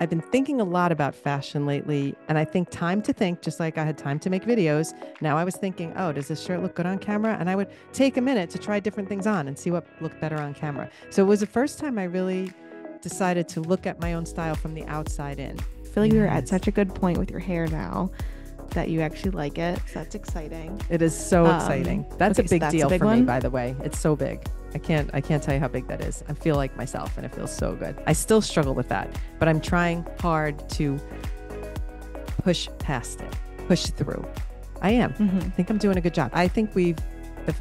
I've been thinking a lot about fashion lately, and I think time to think, just like I had time to make videos. Now I was thinking, oh, does this shirt look good on camera? And I would take a minute to try different things on and see what looked better on camera. So it was the first time I really decided to look at my own style from the outside in. I feel like you're at such a good point with your hair now that you actually like it. So that's exciting. It is so exciting. That's okay, a big so that's deal a big for me, one? by the way. It's so big. I can't tell you how big that is. I feel like myself and it feels so good. I still struggle with that, but I'm trying hard to push past it, push through. I am. I think I'm doing a good job. I think we've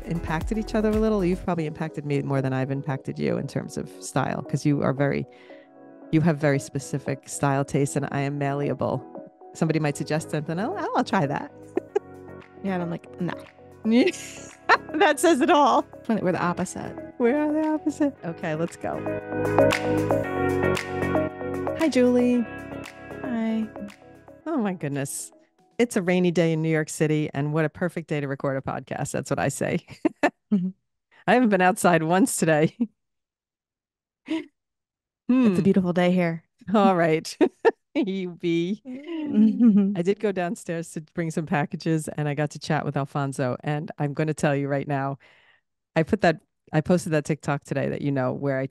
impacted each other a little. You've probably impacted me more than I've impacted you in terms of style, because you have very specific style tastes, and I am malleable. Somebody might suggest something. I'll try that. Yeah, and I'm like, no. That says it all. We're the opposite. We are the opposite. Okay, let's go. Hi, Julie. Hi. Oh my goodness. It's a rainy day in New York City, and what a perfect day to record a podcast. That's what I say. I haven't been outside once today. It's a beautiful day here. All right. You be. I did go downstairs to bring some packages, and I got to chat with Alfonso. And I'm going to tell you right now, I posted that TikTok today that, where I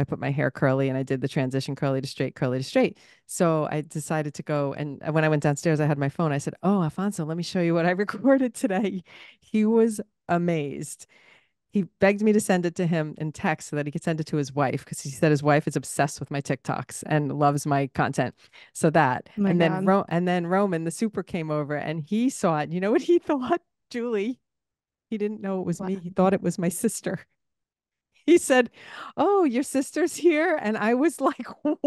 put my hair curly and I did the transition curly to straight, curly to straight. So I decided to go, and when I went downstairs, I had my phone. I said, "Oh, Alfonso, let me show you what I recorded today." He was amazed. He begged me to send it to him in text so that he could send it to his wife, because he said his wife is obsessed with my TikToks and loves my content. So that, Oh my and then God. and then Roman, the super, came over and he saw it. You know what he thought, Julie? He didn't know it was What? me. He thought it was my sister. He said, "Oh, your sister's here." And I was like, "What?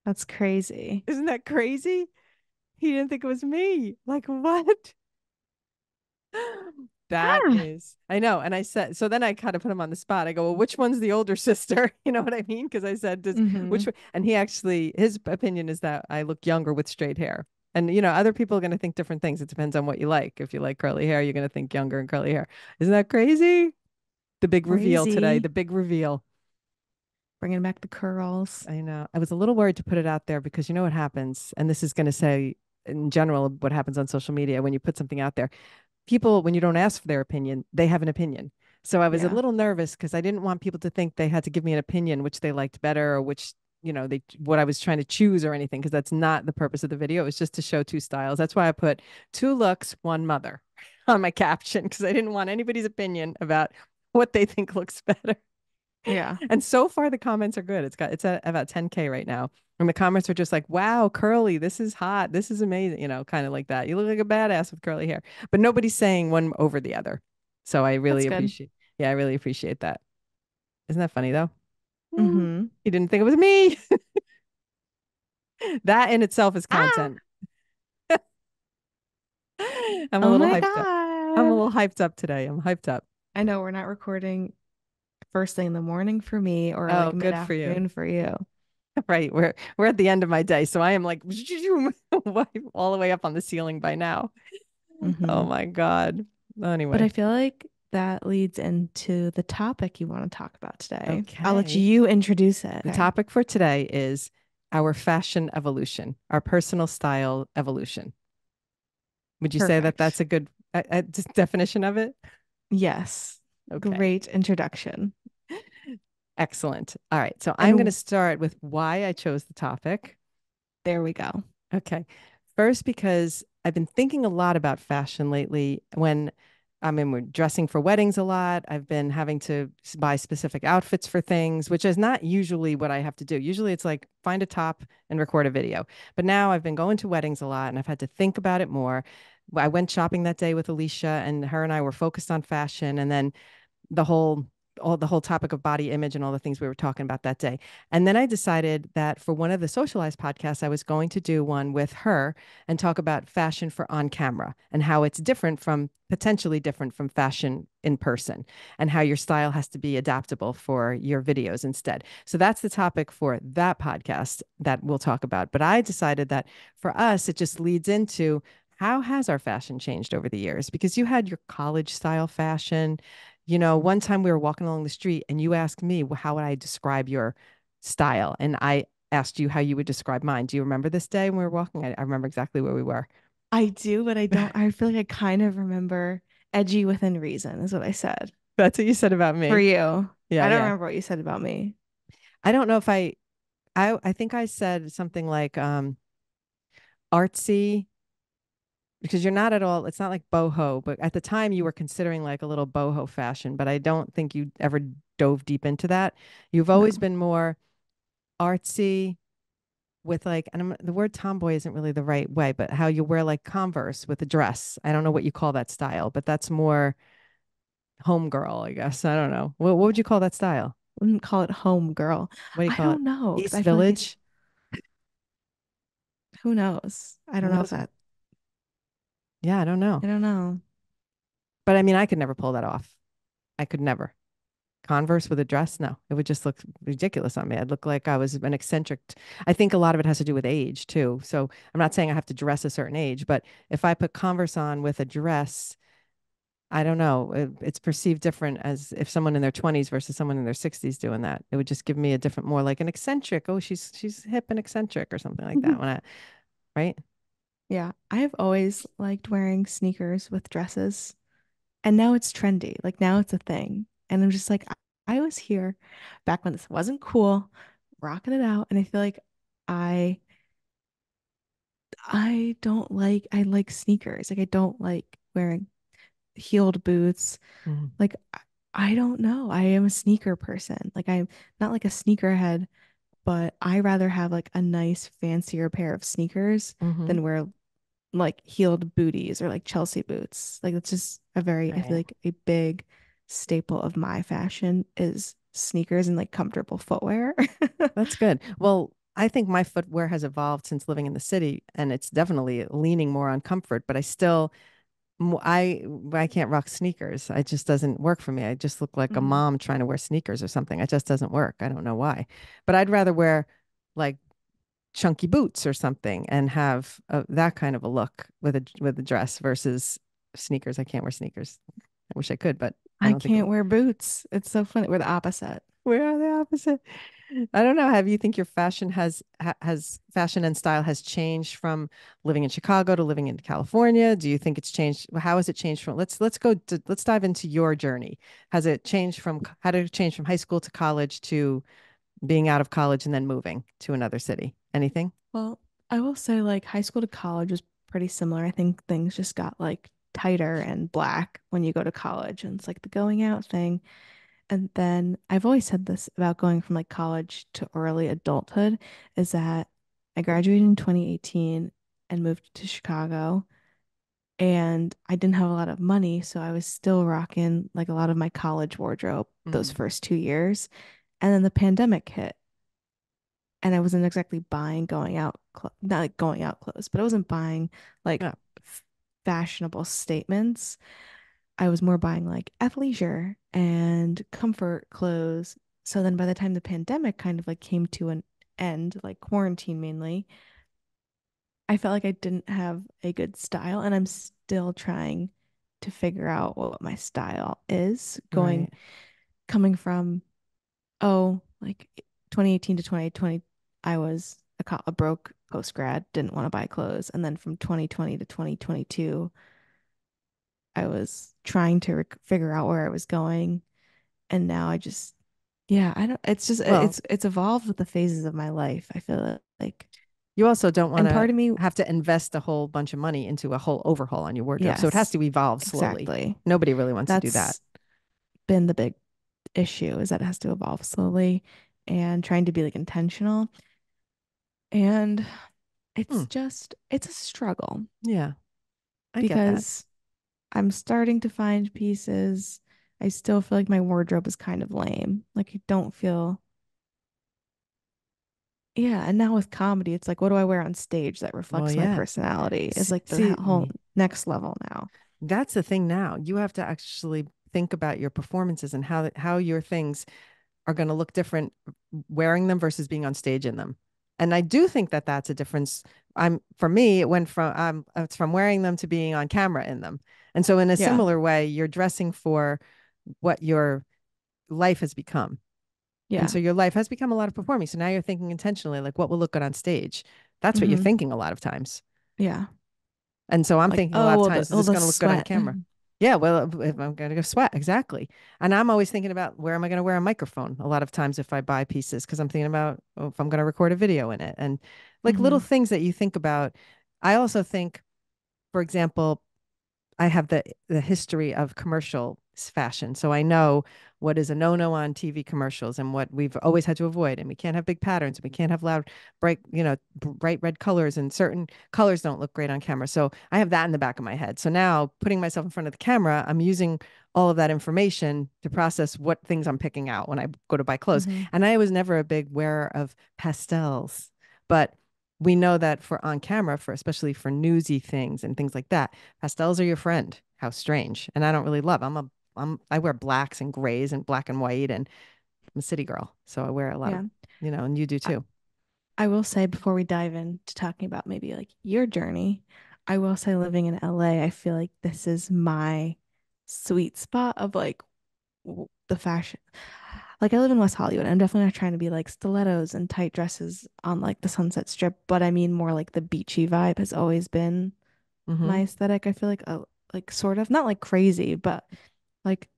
That's crazy. Isn't that crazy?" He didn't think it was me. Like, what? That Ah. is, I know. And I said, so then I kind of put him on the spot. I go, "Well, which one's the older sister?" You know what I mean? Because I said, which one? And he actually, his opinion is that I look younger with straight hair. And, other people are going to think different things. It depends on what you like. If you like curly hair, you're going to think younger and curly hair. Isn't that crazy? The big reveal today, Crazy. the big reveal. Bringing back the curls. I know. I was a little worried to put it out there because you know what happens, and this is going to say in general what happens on social media when you put something out there. People, when you don't ask for their opinion, they have an opinion. So I was a Yeah. little nervous because I didn't want people to think they had to give me an opinion which they liked better, or which, what I was trying to choose or anything, because that's not the purpose of the video. It was just to show two styles. That's why I put two looks, one mother on my caption, because I didn't want anybody's opinion about what they think looks better. Yeah. And so far the comments are good. It's at about 10K right now. And the comments are just like, "Wow, curly, this is hot. This is amazing." Kind of like that. "You look like a badass with curly hair." But nobody's saying one over the other. So I That's really good. appreciate, yeah, I really appreciate that. Isn't that funny though? Mm-hmm. He didn't think it was me. That in itself is Ah. content. I'm a Oh little my hyped up. I'm a God. little hyped up today. I'm hyped up. I know we're not recording first thing in the morning for me or Oh, like good for you. mid-afternoon for you. Right. We're at the end of my day. So I am like all the way up on the ceiling by now. Oh Mm-hmm. my God. But I Anyway. feel like that leads into the topic you want to talk about today. I'll let Okay. you introduce it. The topic for today is our fashion evolution, our personal style evolution. Would you say that that's Perfect. a good definition of it? Yes. Okay. Great introduction. Excellent. All right. So I'm going to And start with why I chose the topic. there we go. Okay. First, because I've been thinking a lot about fashion lately. We're dressing for weddings a lot. I've been having to buy specific outfits for things, which is not usually what I have to do. Usually it's like find a top and record a video. But now I've been going to weddings a lot and I've had to think about it more. I went shopping that day with Alicia, and her and I were focused on fashion. And then the whole the whole topic of body image and all the things we were talking about that day. And then I decided that for one of the socialized podcasts, I was going to do one with her and talk about fashion for on camera and how it's potentially different from fashion in person, and how your style has to be adaptable for your videos instead. So that's the topic for that podcast that we'll talk about. But I decided that for us, it just leads into how has our fashion changed over the years? Because you had your college style fashion. One time we were walking along the street and you asked me, "Well, how would I describe your style?" And I asked you how you would describe mine. Do you remember this day when we were walking? I remember exactly where we were. I do, but I don't. I feel like I kind of remember edgy within reason is what I said That's what you said about for me. you. Yeah, I don't yeah. remember what you said about me. I don't know if I think I said something like artsy because you're not at all, it's not like boho, but at the time you were considering like a little boho fashion, but I don't think you ever dove deep into that. You've always No. been more artsy with like, and the word tomboy isn't really the right way, but how you wear like Converse with a dress. I don't know what you call that style, but that's more homegirl, I guess. I don't know. What would you call that style? Wouldn't call it home girl. What do you I call it? don't know because East I feel like Village? who knows? I don't Who know if knows? that. Yeah, I don't know. I don't know. But I mean, I could never pull that off. I could never. Converse with a dress? No, it would just look ridiculous on me. I'd look like I was an eccentric. I think a lot of it has to do with age too. So I'm not saying I have to dress a certain age, but if I put Converse on with a dress, I don't know. It's perceived different as if someone in their 20s versus someone in their 60s doing that. It would just give me a different, more like an eccentric. Oh, she's hip and eccentric or something like that. When I right? Yeah, I've always liked wearing sneakers with dresses, and now it's trendy. Like now it's a thing, and I'm just like, I was here back when this wasn't cool, rocking it out, and I feel like I I don't like I like sneakers. Like I don't like wearing heeled boots. Mhm. Like I don't know. I am a sneaker person. Like I'm not like a sneakerhead, but I rather have like a nice fancier pair of sneakers Mhm. than wear like heeled booties or like Chelsea boots. Like it's just a very I feel Right. like a big staple of my fashion is sneakers and like comfortable footwear. That's good. Well, I think my footwear has evolved since living in the city, and it's definitely leaning more on comfort, but I still I can't rock sneakers. It just doesn't work for me. I just look like a Mhm. mom trying to wear sneakers or something. It just doesn't work. I don't know why. But I'd rather wear like chunky boots or something and have that kind of a look with a dress versus sneakers. I can't wear sneakers. I wish I could, but I I don't think can't wear boots. It's so funny. We're the opposite. we are the opposite. I don't know. Have you think your fashion has fashion and style has changed from living in Chicago to living in California? Do you think it's changed? How has it changed from let's dive into your journey. Has it changed from how did it change from high school to college to being out of college and then moving to another city? Anything? Well, I will say like high school to college was pretty similar. I think things just got like tighter and black when you go to college and it's like the going out thing. And then I've always said this about going from like college to early adulthood is that I graduated in 2018 and moved to Chicago and I didn't have a lot of money, so I was still rocking like a lot of my college wardrobe those Mm. first 2 years. And then the pandemic hit and I wasn't exactly buying going out, not like going out clothes, but I wasn't buying like Yeah. fashionable statements. I was more buying like athleisure and comfort clothes. So then by the time the pandemic kind of like came to an end, like quarantine mainly, I felt like I didn't have a good style and I'm still trying to figure out what my style is going Right. coming from like 2018 to 2020 I was a broke post grad, didn't want to buy clothes and then from 2020 to 2022 I was trying to figure out where I was going and now I just yeah, I don't it's just Well, it's evolved with the phases of my life. I feel like you also don't want and to part of me have to invest a whole bunch of money into a whole overhaul on your wardrobe. So it has yes, to evolve slowly. exactly. Nobody really wants to do that. That's been the big issue is that it has to evolve slowly and trying to be like intentional and Hmm. it's a struggle Yeah, I get that. because I'm starting to find pieces. I still feel like my wardrobe is kind of lame. Like I don't feel yeah, and now with comedy, it's like, what do I wear on stage that Well, reflects my yeah. personality? Is See, like the see, whole next level now. that's the thing now. You have to actually think about your performances and how your things are going to look different wearing them versus being on stage in them. And I do think that that's a difference. For me, it went from it's from wearing them to being on camera in them. And so in a Yeah. similar way, you're dressing for what your life has become. And Yeah. so your life has become a lot of performing. So now you're thinking intentionally, like what will look good on stage? That's what you're Hmm. thinking a lot of times. Yeah. And so I'm Like, thinking a lot oh, of well, the times, is oh this the going to look good on sweat. camera? Yeah, well, if I'm going to go sweat, exactly. And I'm always thinking about where am I going to wear a microphone a lot of times if I buy pieces, because I'm thinking about if I'm going to record a video in it and like little Hmm. things that you think about. I also think, for example, I have the history of commercial fashion. So I know what is a no-no on TV commercials and what we've always had to avoid. And we can't have big patterns. We can't have loud, bright, bright red colors, and certain colors don't look great on camera. So I have that in the back of my head. So now putting myself in front of the camera, I'm using all of that information to process what things I'm picking out when I go to buy clothes. Hmm. And I was never a big wearer of pastels, but we know that for on camera, for especially for newsy things and things like that, pastels are your friend. How strange. And I don't really love. I wear blacks and grays and black and white, and I'm a city girl. So I wear a lot of, Yeah. and you do I, too. I will say before we dive into talking about maybe like your journey, I will say living in LA, I feel like this is my sweet spot of like the fashion. Like I live in West Hollywood. I'm definitely not trying to be like stilettos and tight dresses on like the Sunset Strip, but I mean more like the beachy vibe has always been Mm-hmm. my aesthetic. I feel like sort of not like crazy, but like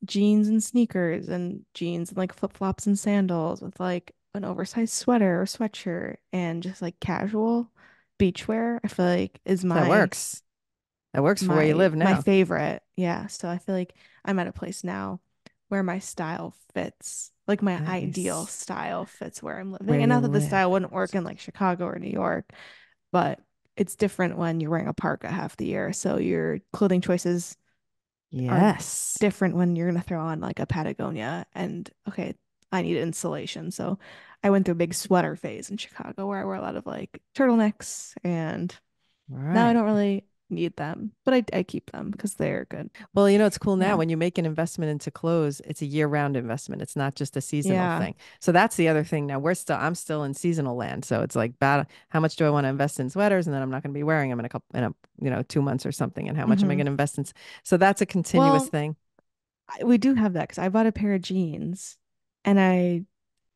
jeans and sneakers and jeans and like flip-flops and sandals with like an oversized sweater or sweatshirt and just like casual beachwear, I feel like is That works. That works for where you live my now. favorite. Yeah. So I feel like I'm at a place now where my style fits, like my ideal Nice. style fits where I'm Where living. And you not that the live. style wouldn't work in like Chicago or New York, but it's different when you're wearing a parka half the year. So your clothing choices are Yes. different when you're gonna throw on like a Patagonia and okay, I need insulation. So I went through a big sweater phase in Chicago where I wear a lot of like turtlenecks and All now I right. don't really need them, but I keep them because they're good. Well, it's cool now Yeah. when you make an investment into clothes, it's a year-round investment. It's not just a seasonal Yeah. thing. So that's the other thing. Now I'm still in seasonal land. So it's like bad. How much do I want to invest in sweaters? And then I'm not going to be wearing them in a couple, 2 months or something. And how much am I Hmm. going to invest in? So that's a continuous Well, thing. we do have that because I bought a pair of jeans and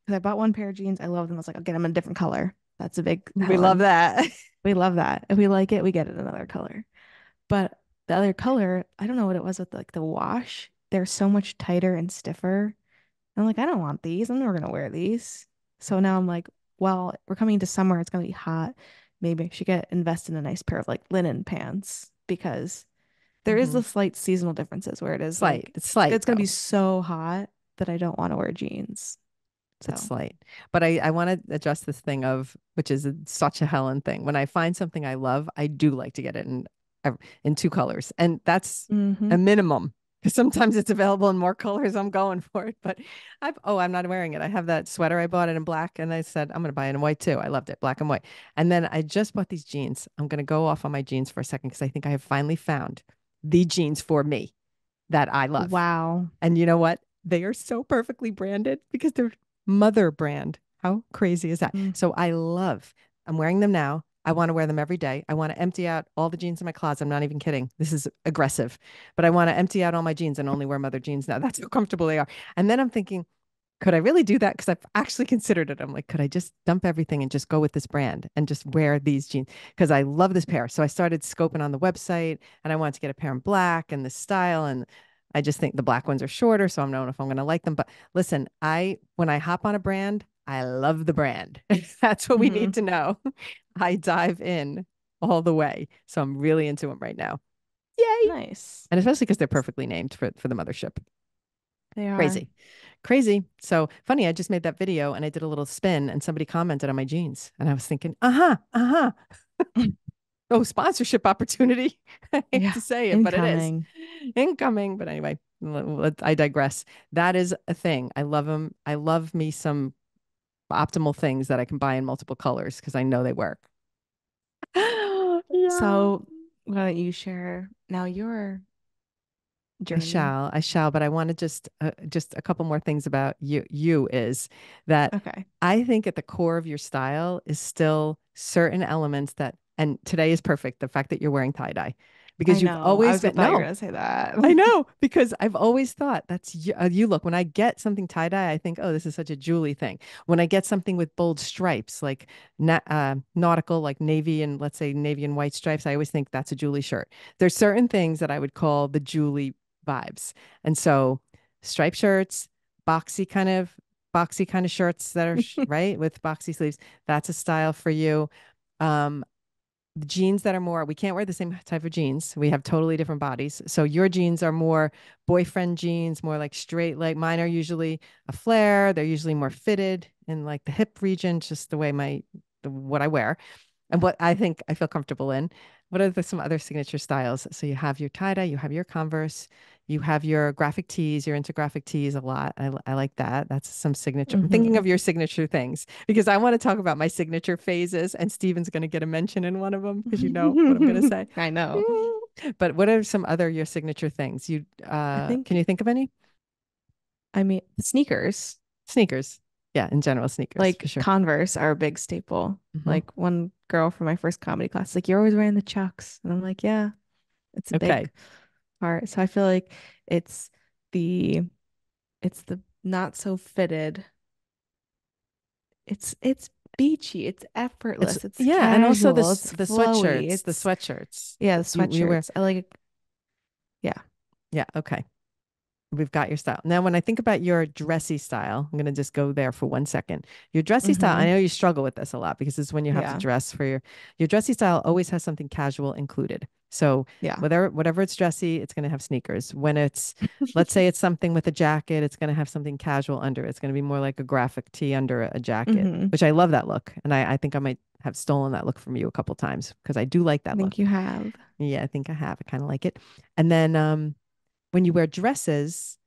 because I bought one pair of jeans, I love them. I was like, I'll get them in a different color. That's a big We love Helen. that. We love that. If we like it, we get it another color. But the other color, I don't know what it was with like the wash. They're so much tighter and stiffer. I'm like, I don't want these. I'm never gonna wear these. So now I'm like, well, we're coming into summer. It's gonna be hot. Maybe I should invest in a nice pair of like linen pants because there is Hmm. the slight seasonal differences where it is Slight. like It's slight it's gonna be though. so hot that I don't want to wear jeans. It's So, slight. But I want to address this thing of, which is such a Helen thing. When I find something I love, I do like to get it in two colors. And that's hmm. a minimum. Because sometimes it's available in more colors. I'm going for it. But I'm not wearing it. I have that sweater. I bought it in black and I said, I'm going to buy it in white too. I loved it, black and white. And then I just bought these jeans. I'm going to go off on my jeans for a second because I think I have finally found the jeans for me that I love. Wow. And you know what? They are so perfectly branded because they're mother brand. How crazy is that? Mm. So I'm wearing them now. I want to wear them every day. I want to empty out all the jeans in my closet. I'm not even kidding. This is aggressive, but I want to empty out all my jeans and only wear mother jeans now. That's how comfortable they are. And then I'm thinking, could I really do that? Because I've actually considered it. I'm like, could I just dump everything and just go with this brand and just wear these jeans? Because I love this pair. So I started scoping on the website and I wanted to get a pair in black and this style. And I just think the black ones are shorter. So I'm not know if I'm going to like them. But listen, when I hop on a brand, I love the brand. That's what we Hmm. need to know. I dive in all the way. So I'm really into them right now. Yay. Nice. And especially because they're perfectly named for the mothership. They are. Crazy. Crazy. So funny, I just made that video and I did a little spin and somebody commented on my jeans. And I was thinking, uh-huh, uh-huh. Oh, sponsorship opportunity. I hate Yeah. to say it, but it is Incoming. incoming. But anyway, I digress. That is a thing. I love them. I love me some optimal things that I can buy in multiple colors because I know they work. Yeah. So, why don't you share now your journey? I shall, but I want to just a couple more things about you is that Okay. I think at the core of your style is still certain elements that, and today is perfect. The fact that you're wearing tie dye, I because you've know. always been, Thought you were no, gonna say that. I know because I've always thought that's you, you look when I get something tie dye, I think, oh, this is such a Julie thing. When I get something with bold stripes, like nautical, like navy and let's say navy and white stripes, I always think that's a Julie shirt. There's certain things that I would call the Julie vibes, and so striped shirts, boxy kind of boxy kind of shirts that are right with boxy sleeves. That's a style for you. Um, the jeans that are more, we can't wear the same type of jeans. We have totally different bodies. So your jeans are more boyfriend jeans, more like straight leg. Mine are usually a flare. They're usually more fitted in like the hip region, just the way what I wear and what I think I feel comfortable in. What are some other signature styles? So you have your tie dye, you have your Converse, you have your graphic tees. You're into graphic tees a lot. I like that. That's some signature. I'm thinking Hmm. of your signature things because I want to talk about my signature phases, and Steven's going to get a mention in one of them because you know what I'm going to say. I know. But what are some other your signature things? You I can think, you think of any? I mean, sneakers, Sneakers. Yeah, in general, sneakers for like sure. Converse, are a big staple. Hmm. Like one girl from my first comedy class, like, you're always wearing the Chucks. And I'm like, yeah, it's a Okay. big part. So I feel like it's the it's the not so fitted. It's beachy, it's It's effortless, it's yeah, and also casual, it's the flowy. sweatshirts, the It's sweatshirts. yeah, the You wear sweatshirts. I like it. Yeah. yeah, okay. We've got your style. Now, when I think about your dressy style, I'm going to just go there for 1 second. Your dressy style, I Hmm. know you struggle with this a lot because it's when you have to Yeah. dress for your dressy style always has something casual included. So Yeah. whatever it's dressy, it's going to have sneakers. When it's, let's say it's something with a jacket, it's going to have something casual under it. It's going to be more like a graphic tee under a jacket, Hmm. which I love that look. And I think I might have stolen that look from you a couple times because I do like I that think look. you have. Yeah, I think I have. I kind of like it. And then when you wear dresses,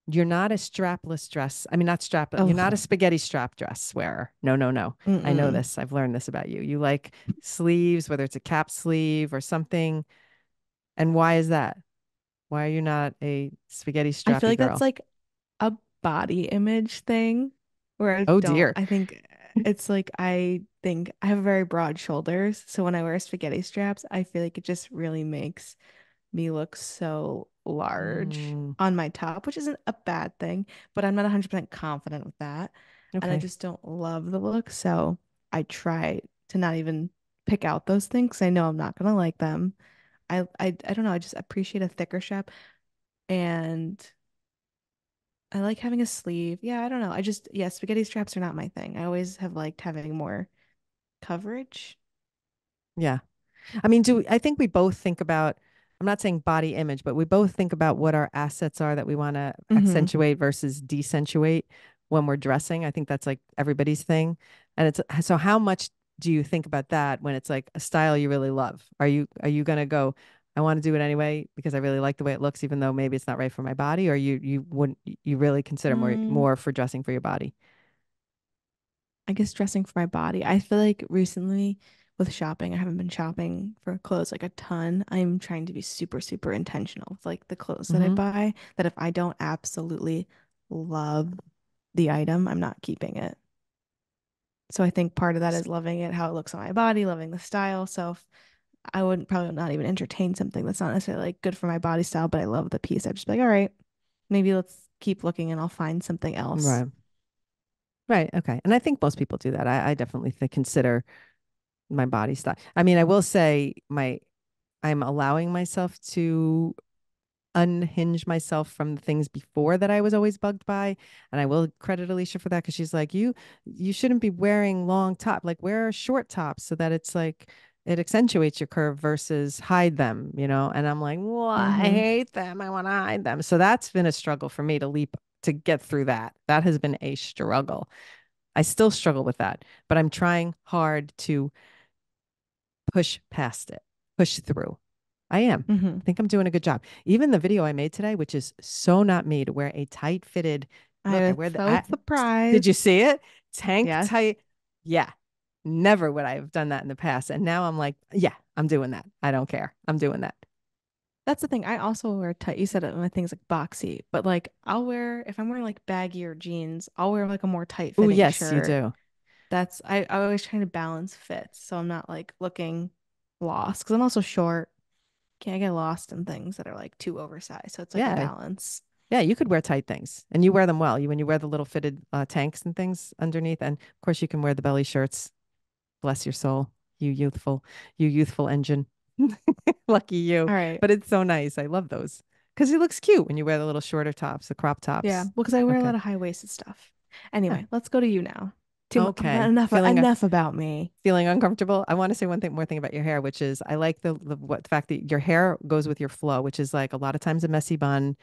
you're not a strapless dress. I mean, not strapless. You're not a Oh. spaghetti strap dress wearer. No, no, no. I know Mm-mm. this. I've learned this about you. You like sleeves, whether it's a cap sleeve or something. And why is that? Why are you not a spaghetti I feel strappy like that's girl? like a body image thing where Oh dear. I think it's like I think I have very broad shoulders. So when I wear spaghetti straps, I feel like it just really makes me look so large Mm, on my top, which isn't a bad thing, but I'm not 100% confident with that. And I okay. just don't love the look. So I try to not even pick out those things 'cause I know I'm not going to like them. I don't know. I just appreciate a thicker strap. And I like having a sleeve. Yeah, I don't know. Yeah, spaghetti straps are not my thing. I always have liked having more coverage. Yeah. I mean, I think we both think about, I'm not saying body image, but we both think about what our assets are that we want to Hmm. accentuate versus decentuate when we're dressing. I think that's like everybody's thing. And it's so how much do you think about that when it's like a style you really love? Are you gonna go, I want to do it anyway because I really like the way it looks, even though maybe it's not right for my body, or you wouldn't you really consider Mm, more for dressing for your body? I guess dressing for my body. I feel like recently with shopping, I haven't been shopping for clothes like a ton. I'm trying to be super, super intentional with like the clothes that I Hmm. buy, that if I don't absolutely love the item, I'm not keeping it. So I think part of that is loving it, how it looks on my body, loving the style. So if I wouldn't probably not even entertain something that's not necessarily like good for my body style, but I love the piece. I'd just be like, all right, maybe let's keep looking and I'll find something else. Right. Right. Okay. And I think most people do that. I definitely consider my body style. I mean, I will say I'm allowing myself to unhinge myself from the things before that I was always bugged by. And I will credit Alicia for that because she's like, you shouldn't be wearing long top, like wear short tops so that it's like it accentuates your curve versus hide them, you know? And I'm like, well, I Mm-hmm. hate them. I want to hide them. So that's been a struggle for me to get through that. That has been a struggle. I still struggle with that, but I'm trying hard to push past it, push through. I am. Mm-hmm. I think I'm doing a good job. Even the video I made today, which is so not me to wear a tight fitted I look, I was wear so did you surprised. see it? Tank Yes. tight. Yeah. Never would I have done that in the past. And now I'm like, yeah, I'm doing that. I don't care. I'm doing that. That's the thing. I also wear tight. You said it, my thing's like boxy, but like if I'm wearing like baggier jeans, I'll wear like a more tight Oh, fitting yes, you shirt. do. I always trying to balance fits. So I'm not like looking lost because I'm also short. can't get lost in things that are like too oversized. So it's like a Yeah. balance. Yeah, you could wear tight things and you wear them well. You when you wear the little fitted tanks and things underneath, and of course you can wear the belly shirts. Bless your soul, you youthful engine. Lucky you. All right. But it's so nice. I love those because it looks cute when you wear the little shorter tops, the crop Yeah. tops. Well, because I wear a Okay. lot of high-waisted stuff. Yeah. Anyway, let's go to you now. Too much. Okay. Enough about me. Feeling uncomfortable. I want to say one thing more thing about your hair, which is I like the fact that your hair goes with your flow, which is like a lot of times a messy bun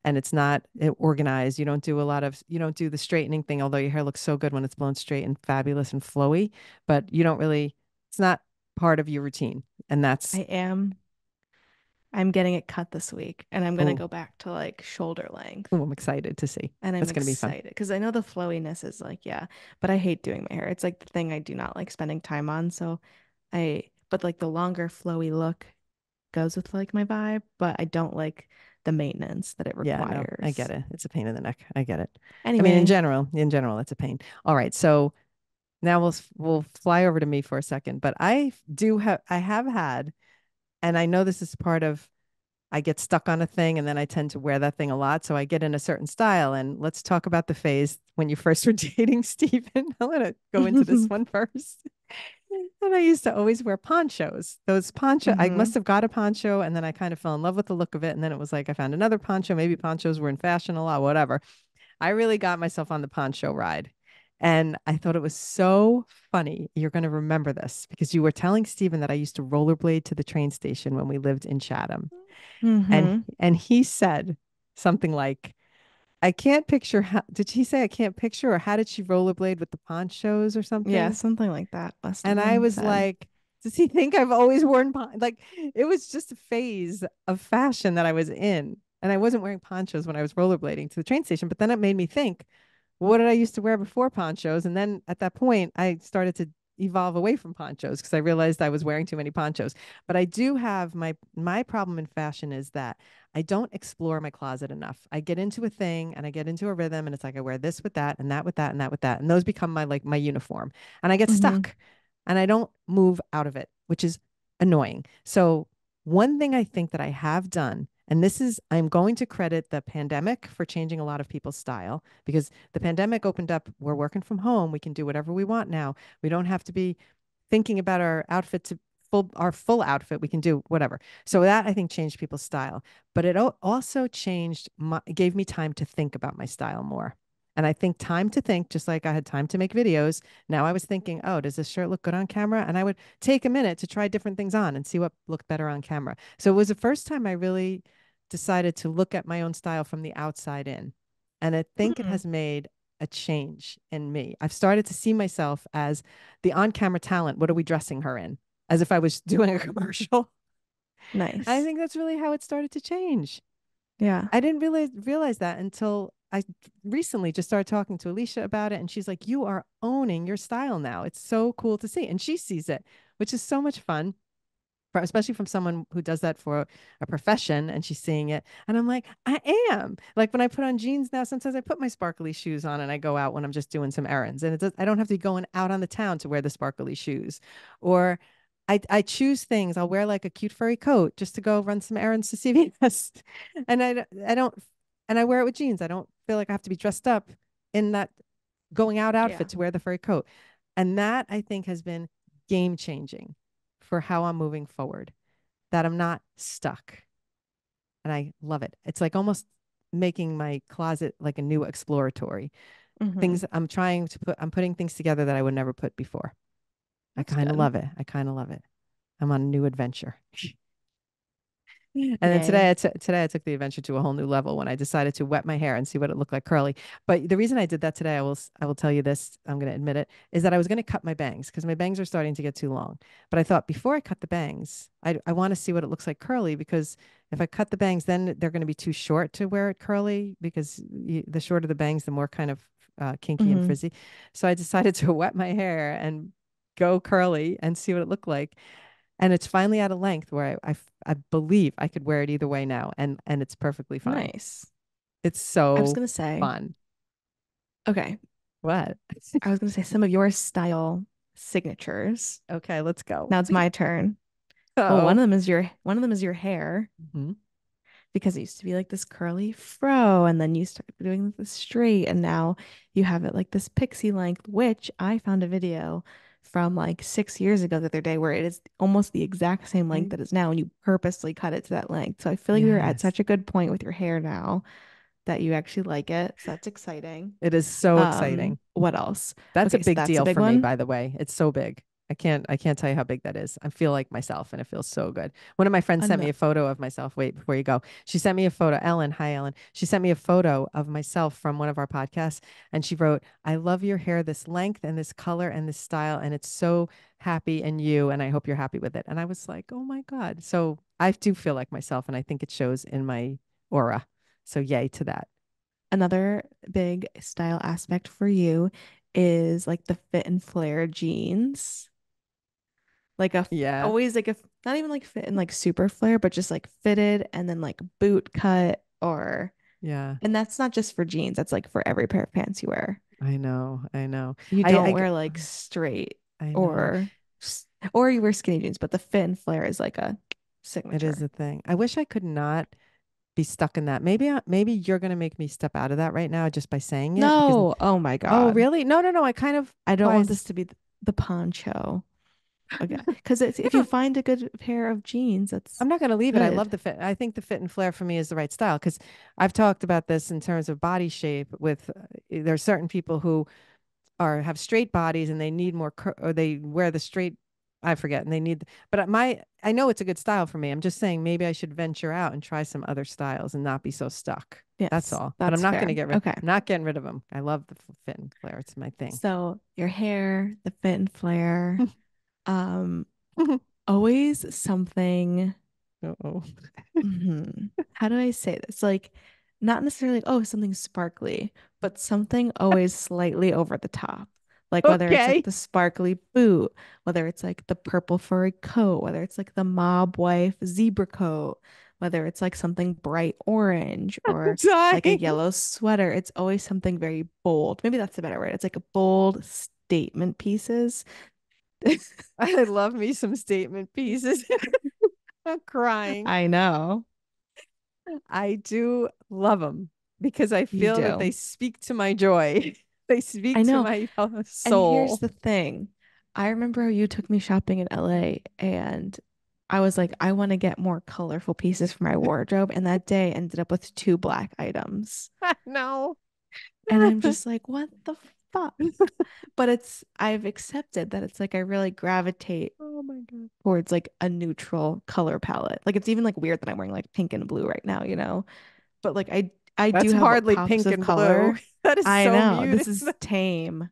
and it's not organized. You don't do the straightening thing, although your hair looks so good when it's blown straight and fabulous and flowy, but you don't really, it's not part of your routine. And I that's, am. I'm getting it cut this week, and I'm gonna oh, go back to like shoulder length. oh, I'm excited to see. And I'm That's going to be fun. excited because I know the flowiness is like, yeah, but I hate doing my hair. It's like the thing I do not like spending time on. But like the longer flowy look goes with like my vibe, but I don't like the maintenance that it Yeah, no, I get requires. it. It's a pain in the neck. I get it. I mean, Anyway, in general, it's a pain. All right. So now we'll fly over to me for a second, but I have had, and I know this is part of I get stuck on a thing and then I tend to wear that thing a lot. So I get in a certain style. And let's talk about the phase when you first were dating Stephen. I'm going to go into this one first. And I used to always wear ponchos. Those poncho, I hmm must have got a poncho and then I kind of fell in love with the look of it. And then it was like I found another poncho. Maybe ponchos were in fashion a lot, whatever. I really got myself on the poncho ride. And I thought it was so funny. You're going to remember this because you were telling Stephen that I used to rollerblade to the train station when we lived in Chatham. hmm And he said something like, I can't picture how did he say I can't picture or how did she rollerblade with the ponchos or Yeah, something? something like that must have And I been was said. like, does he think I've always worn like it was just a phase of fashion that I was in. And I wasn't wearing ponchos when I was rollerblading to the train station, but then it made me think, what did I used to wear before ponchos? And then at that point, I started to evolve away from ponchos because I realized I was wearing too many ponchos. But I do have my problem in fashion is that I don't explore my closet enough. I get into a thing and I get into a rhythm and it's like I wear this with that and that with that and that with that. And those become my uniform. And I get hmm stuck and I don't move out of it, which is annoying. So one thing I think that I have done, and this is, I'm going to credit the pandemic for changing a lot of people's style because the pandemic opened up, we're working from home. We can do whatever we want now. We don't have to be thinking about our outfit to our full outfit. We can do whatever. So that I think changed people's style, but it also gave me time to think about my style more. And I think time to think, just like I had time to make videos. Now I was thinking, oh, does this shirt look good on camera? And I would take a minute to try different things on and see what looked better on camera. So it was the first time I really decided to look at my own style from the outside in. And I think it has made a change in me. I've started to see myself as the on camera talent. What are we dressing her in? As if I was doing a commercial. I Nice. think that's really how it started to change. Yeah. I didn't really realize that until I recently just started talking to Alicia about it. And she's like, you are owning your style now. It's so cool to see. And she sees it, which is so much fun especially from someone who does that for a profession and she's seeing it. And I'm like, I am. Like when I put on jeans now, sometimes I put my sparkly shoes on and I go out when I'm just doing some errands. And I don't have to be going out on the town to wear the sparkly shoes. Or I choose things. I'll wear like a cute furry coat just to go run some errands to CVS. And I don't, and I wear it with jeans. I don't feel like I have to be dressed up in that going out Yeah. outfit to wear the furry coat. And that I think has been game changing for how I'm moving forward, that I'm not stuck. And I love it. It's like almost making my closet like a new exploratory. hmm Things I'm putting things together that I would never put before. I That's kind of good. love it. I kind of love it. I'm on a new adventure. And then Yay. today I took the adventure to a whole new level when I decided to wet my hair and see what it looked like curly. But the reason I did that today, I will tell you this, I'm going to admit it, is that I was going to cut my bangs because my bangs are starting to get too long. But I thought before I cut the bangs, I want to see what it looks like curly because if I cut the bangs, then they're going to be too short to wear it curly because the shorter the bangs, the more kind of kinky and hmm frizzy. So I decided to wet my hair and go curly and see what it looked like, and it's finally at a length where I believe I could wear it either way now, and it's perfectly fine. Nice. It's I was so gonna say, fun. okay, What? I was gonna say some of your style signatures. Okay, let's go. Now it's my turn. Well, Oh. one of them is your hair Hmm. because it used to be like this curly fro and then you started doing the straight and now you have it like this pixie length, which I found a video from like 6 years ago the other day where it is almost the exact same length Right. that it is now and you purposely cut it to that length. So I feel like we are at Yes. such a good point with your hair now that you actually like it. So that's exciting. It is so exciting. What else? That's a Okay, so big that's a deal big for me, one. by the way. It's so big. I can't tell you how big that is. I feel like myself and it feels so good. One of my friends sent me a Ano- photo of myself. Wait, before you go. She sent me a photo. Ellen, hi Ellen. She sent me a photo of myself from one of our podcasts and she wrote, "I love your hair this length and this color and this style and it's so happy in you and I hope you're happy with it." And I was like, "Oh my God." So I do feel like myself and I think it shows in my aura. So yay to that. Another big style aspect for you is like the fit and flare jeans. Like a Yeah. always like a not even like fit and like super flare, but just like fitted and then like boot cut or Yeah. and that's not just for jeans, that's like for every pair of pants you wear. I know. I know. You I, don't I wear like straight I know. or or you wear skinny jeans, but the fit and flare is like a It is signature. a thing. I wish I could not be stuck in that. Maybe you're going to make me step out of that right now just by saying it because No, oh my oh, God. really? No, no, no. I kind of I don't why want is this to be the poncho. Okay. Because if you find a good pair of jeans, that's I'm not going to leave it. I good. love the fit. I think the fit and flare for me is the right style because I've talked about this in terms of body shape with there's certain people who are have straight bodies and they need more or they wear the straight I forget and they need but I know it's a good style for me. I'm just saying maybe I should venture out and try some other styles and not be so stuck. That's Yes, all. But I'm that's not going to fair. get rid Okay. I'm not getting rid of them. I love the fit and flare. It's my thing. So your hair, the fit and flare, um, always something. Uh-oh. How do I say this? Like, not necessarily, oh, something sparkly, but something always slightly over the top. Like whether it's like Okay. the sparkly boot, whether it's like the purple furry coat, whether it's like the mob wife zebra coat, whether it's like something bright orange I'm or like a dying. yellow sweater. It's always something very bold. Maybe that's the better word. It's like a bold statement pieces. I love me some statement pieces. I'm crying. I know I do love them because I you feel that they do. speak to my joy. They speak I to know. my And here's soul. the thing. I remember you took me shopping in LA and I was like, I want to get more colorful pieces for my wardrobe. And that day ended up with two black items. No. And I'm just like, what the fuck? But I've accepted that it's like I really gravitate Oh my God. towards like a neutral color palette. Like it's even like weird that I'm wearing like pink and blue right now, you know? But like I do That's have hardly pops pink of and blue. color. That is I so know. This muted. is tame.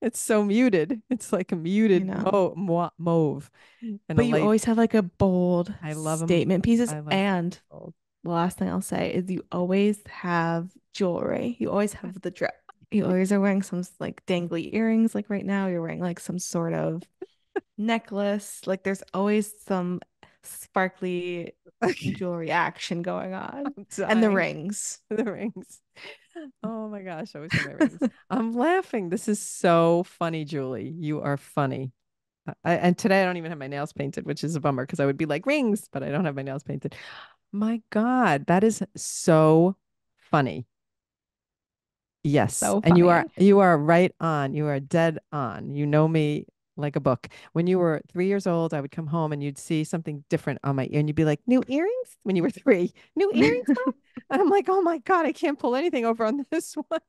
It's so muted. It's like a I muted know. mauve and a But you light. always have like a bold I love them. statement pieces. I love And gold. the last thing I'll say is you always have jewelry. You always have the dress. You always are wearing some like dangly earrings. Like right now, you're wearing like some sort of necklace. Like there's always some sparkly jewelry action going on. I'm And the dying. rings. The rings. Oh my gosh, I always have my rings. I'm laughing. This is so funny, Julie. You are funny. And today I don't even have my nails painted, which is a bummer because I would be like rings, but I don't have my nails painted. My God, that is so funny. Yes. So And funny. you are right on. You are dead on. You know me like a book. When you were 3 years old, I would come home and you'd see something different on my ear and you'd be like, new earrings? When you were three, new earrings, Mom? And I'm like, oh my God, I can't pull anything over on this one.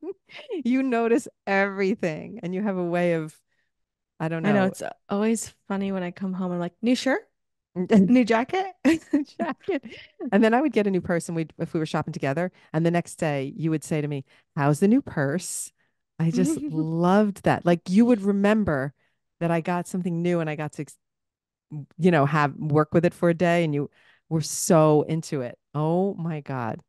You notice everything and you have a way of, I don't I know know. it's always funny when I come home. I'm like, new shirt, new jacket. Jacket. And then I would get a new purse and we'd if we were shopping together. And the next day you would say to me, how's the new purse? I just loved that. Like you would remember that I got something new and I got to, have work with it for a day and you were so into it. Oh my God.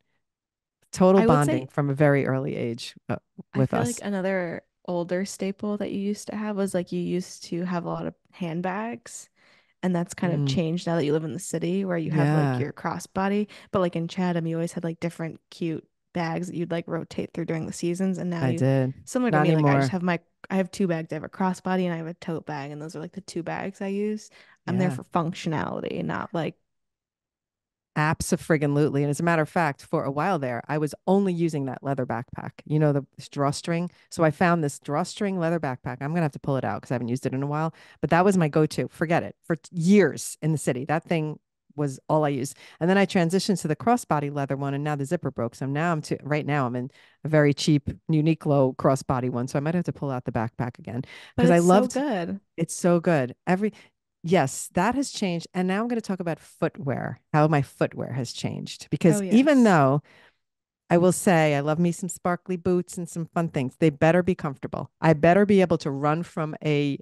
Total I would bonding say from a very early age I with feel like us. another older staple that you used to have was like you used to have a lot of handbags, and that's kind of Mm, changed now that you live in the city where you have like yeah, your crossbody. But like in Chatham, you always had like different cute bags that you'd like rotate through during the seasons, and now I you, did. similar to Not me, like I just anymore. have my I have two bags. I have a crossbody and I have a tote bag, and those are like the two bags I use. I'm there Yeah. for functionality, not like Abso-friggin-lutely. And as a matter of fact, for a while there, I was only using that leather backpack, the drawstring. So I found this drawstring leather backpack. I'm going to have to pull it out because I haven't used it in a while. But that was my go-to. Forget it. For years in the city, that thing was all I used. And then I transitioned to the crossbody leather one, and now the zipper broke. So now right now I'm in a very cheap Uniqlo crossbody one. So I might have to pull out the backpack again but because I it's so loved good. it's so good. Yes, that has changed. And now I'm going to talk about footwear, how my footwear has changed. Oh Because even yes. though I will say I love me some sparkly boots and some fun things, they better be comfortable. I better be able to run from a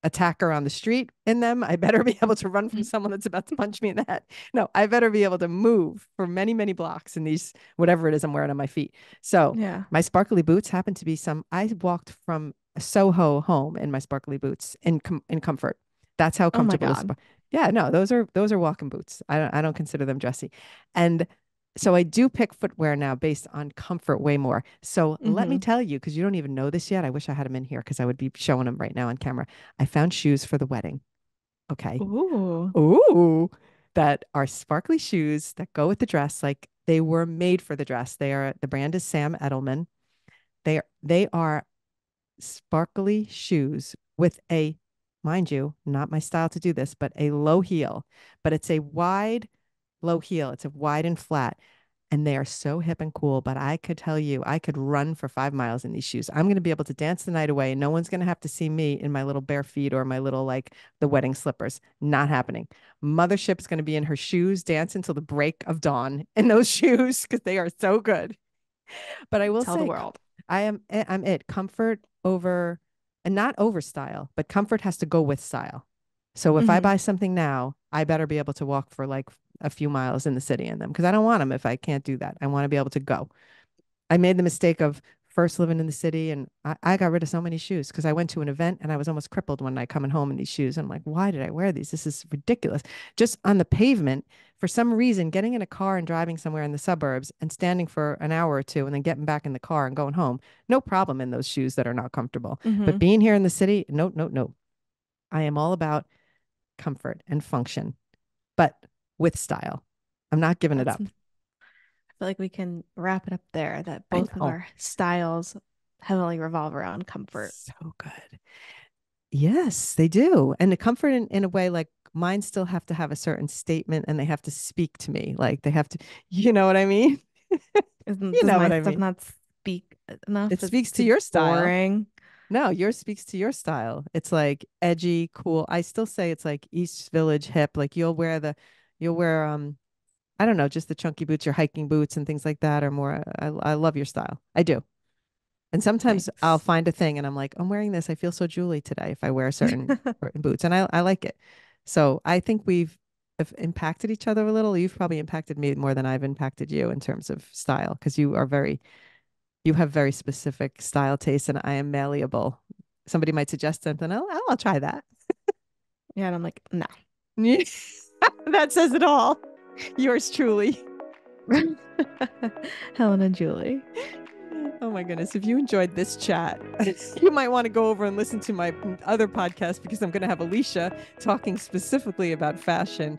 attacker on the street in them. I better be able to run from someone that's about to punch me in the head. No, I better be able to move for many, many blocks in these, whatever it is I'm wearing on my feet. So Yeah. my sparkly boots happen to be I walked from Soho home in my sparkly boots in comfort. That's how Oh my comfortable God. yeah, no, those are walking boots. I don't consider them dressy. And so I do pick footwear now based on comfort way more. So let me Mm-hmm. tell you, because you don't even know this yet. I wish I had them in here because I would be showing them right now on camera. I found shoes for the wedding. Okay. Ooh. Ooh, that are sparkly shoes that go with the dress. Like they were made for the dress. The brand is Sam Edelman. They are sparkly shoes with mind you, not my style to do this, but a low heel. But it's a wide, low heel. It's a wide and flat. And they are so hip and cool. But I could tell you, I could run for 5 miles in these shoes. I'm going to be able to dance the night away, and no one's going to have to see me in my little bare feet or my little, like, the wedding slippers. Not happening. Mothership's going to be in her shoes, dance until the break of dawn in those shoes because they are so good. But I will Tell the say, world. I'm it. Comfort over, and not over style, but comfort has to go with style. So if I Mm-hmm. buy something now, I better be able to walk for like a few miles in the city in them because I don't want them if I can't do that. I want to be able to go. I made the mistake of first living in the city, and I got rid of so many shoes because I went to an event and I was almost crippled one night coming home in these shoes. I'm like, why did I wear these? This is ridiculous. Just on the pavement, for some reason, getting in a car and driving somewhere in the suburbs and standing for an hour or two and then getting back in the car and going home, no problem in those shoes that are not comfortable. But Mm-hmm. being here in the city, no, no, no. I am all about comfort and function, but with style. I'm not giving it That's up. I feel like we can wrap it up there that I both of know. our styles heavily revolve around comfort. So good. Yes, they do. And the comfort in a way, like mine still have to have a certain statement and they have to speak to me. Like they have to, you know what I mean? Isn't You does know my what I stuff mean? not speak enough? It It's speaks to too your style. boring. No, yours speaks to your style. It's like edgy, cool. I still say it's like East Village hip. Like you'll wear I don't know, just the chunky boots, your hiking boots and things like that are more I love your style. I do. And sometimes I'll Thanks. find a thing and I'm like, I'm wearing this. I feel so Julie today if I wear certain boots. And I like it. So I think we've have impacted each other a little. You've probably impacted me more than I've impacted you in terms of style because you have very specific style tastes and I am malleable. Somebody might suggest something. I'll try that. Yeah, and I'm like, no. That says it all. Yours truly. Helen and Julie. Oh my goodness. If you enjoyed this chat, you might want to go over and listen to my other podcast because I'm going to have Alicia talking specifically about fashion.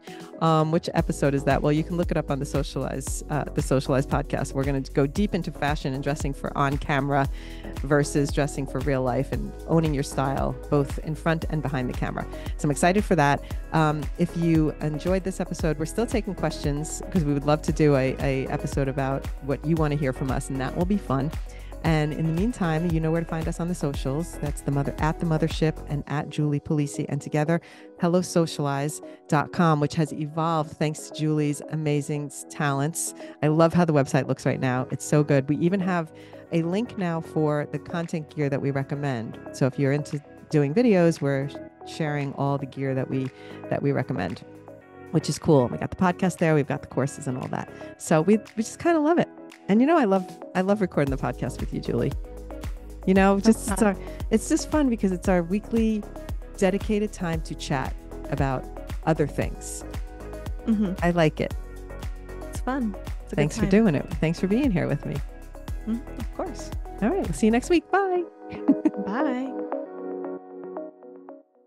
Which episode is that? Well, you can look it up on the Socialize podcast. We're going to go deep into fashion and dressing for on camera versus dressing for real life and owning your style, both in front and behind the camera. So I'm excited for that. If you enjoyed this episode, we're still taking questions because we would love to do a episode about what you want to hear from us, and that will be fun. And in the meantime, you know where to find us on the socials. That's the Mothership and at Juli Polisi. And together, hellosocialize.com, which has evolved thanks to Julie's amazing talents. I love how the website looks right now. It's so good. We even have a link now for the content gear that we recommend. So if you're into doing videos, we're sharing all the gear that we recommend, which is cool. We got the podcast there. We've got the courses and all that. So we just kind of love it. And I love recording the podcast with you, Julie. That's It's just fun because it's our weekly dedicated time to chat about other things. mm-hmm. I like it. It's fun. It's a good Thanks for time. doing it. Thanks for being here with me. Of course. All right. We'll see you next week. Bye. Bye.